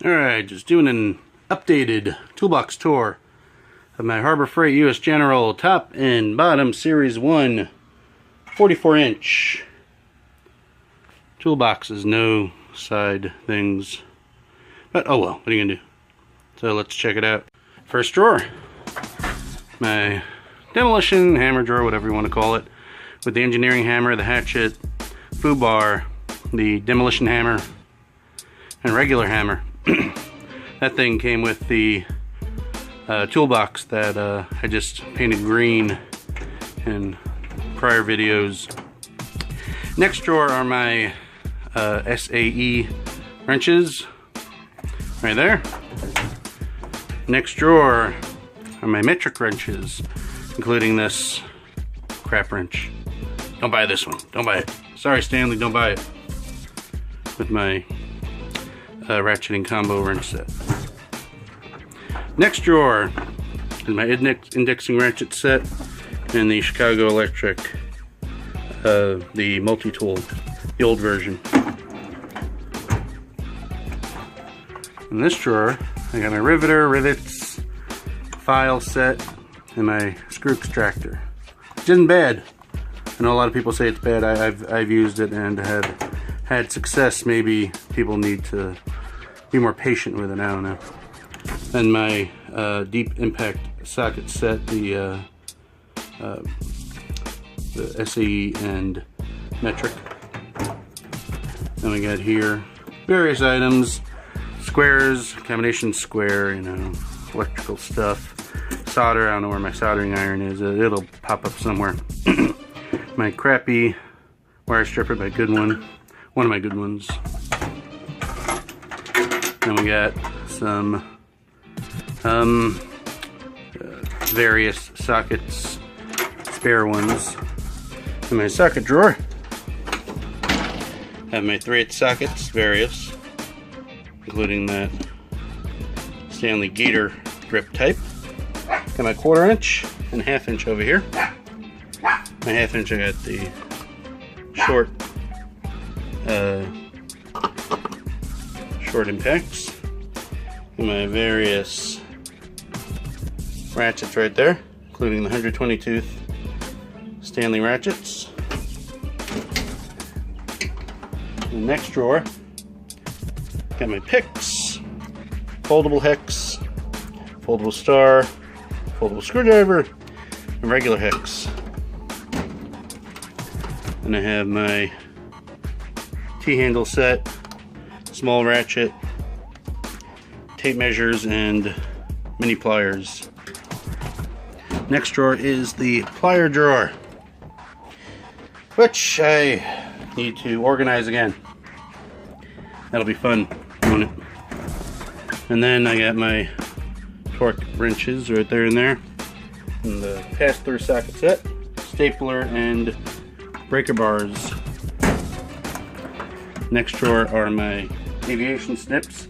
Alright, just doing an updated toolbox tour of my Harbor Freight U.S. General top and bottom Series 1 44-inch toolboxes, no side things. But oh well, what are you gonna do? So let's check it out. First drawer, my demolition hammer drawer, whatever you want to call it, with the engineering hammer, the hatchet, foobar, the demolition hammer, and regular hammer. That thing came with the toolbox that I just painted green in prior videos. Next drawer are my SAE wrenches, right there. Next drawer are my metric wrenches, including this crap wrench. Don't buy this one, don't buy it. Sorry Stanley, don't buy it. With my ratcheting combo wrench set. Next drawer is my indexing ratchet set and the Chicago Electric, the multi-tool, the old version. In this drawer, I got my riveter, rivets, file set, and my screw extractor. Which isn't bad. I know a lot of people say it's bad. I've used it and had success. Maybe people need to be more patient with it, I don't know. And my deep impact socket set, the SAE and metric. Then we got here various items, squares, combination square, you know, electrical stuff, solder. I don't know where my soldering iron is. It'll pop up somewhere. My crappy wire stripper by Goodwin, one of my good ones. Then we got some various sockets, spare ones. In my socket drawer, I have my 3/8 sockets, various, including that Stanley Gator grip type. Got my 1/4 inch and 1/2 inch over here. My 1/2 inch, I got the short impacts, and my various ratchets right there, including the 120 tooth Stanley ratchets. The next drawer, got my picks, foldable hex, foldable star, foldable screwdriver, and regular hex. And I have my T-handle set, small ratchet, tape measures, and mini pliers. Next drawer is the plier drawer, which I need to organize again. That'll be fun doing it. And then I got my torque wrenches right there and there, and the pass-through socket set, stapler, and breaker bars. Next drawer are my aviation snips.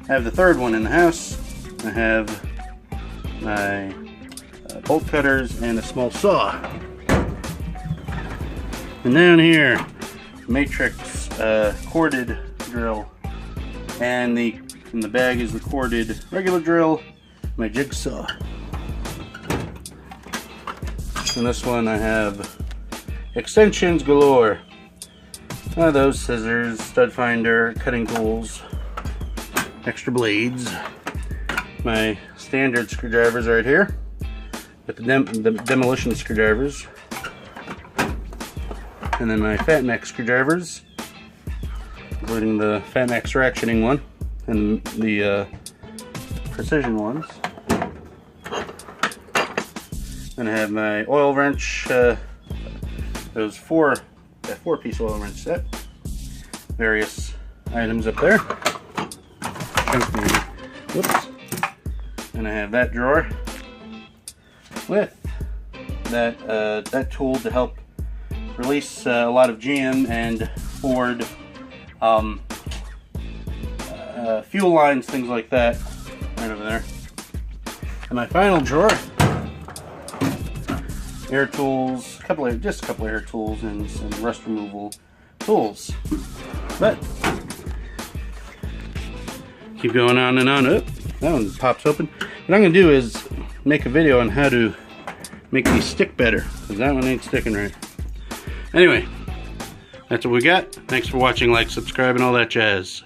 I have the third one in the house. I have my bolt cutters and a small saw. And down here, Matrix corded drill, and in the bag is the corded regular drill, my jigsaw. In this one I have extensions galore. Those scissors, stud finder, cutting tools, extra blades. My standard screwdrivers right here, with the demolition screwdrivers. And then my Fatmax screwdrivers, including the Fatmax ratcheting one and the precision ones. And I have my oil wrench, those four-piece oil wrench set. Various items up there. Whoops. And I have that drawer with that tool to help release a lot of GM and Ford fuel lines, things like that, right over there. And my final drawer, air tools, just a couple air tools and some rust removal tools. But keep going on and on. Oh, that one pops open. What I'm gonna do is make a video on how to make these stick better, because that one ain't sticking right. Anyway, that's what we got. Thanks for watching, like, subscribe, and all that jazz.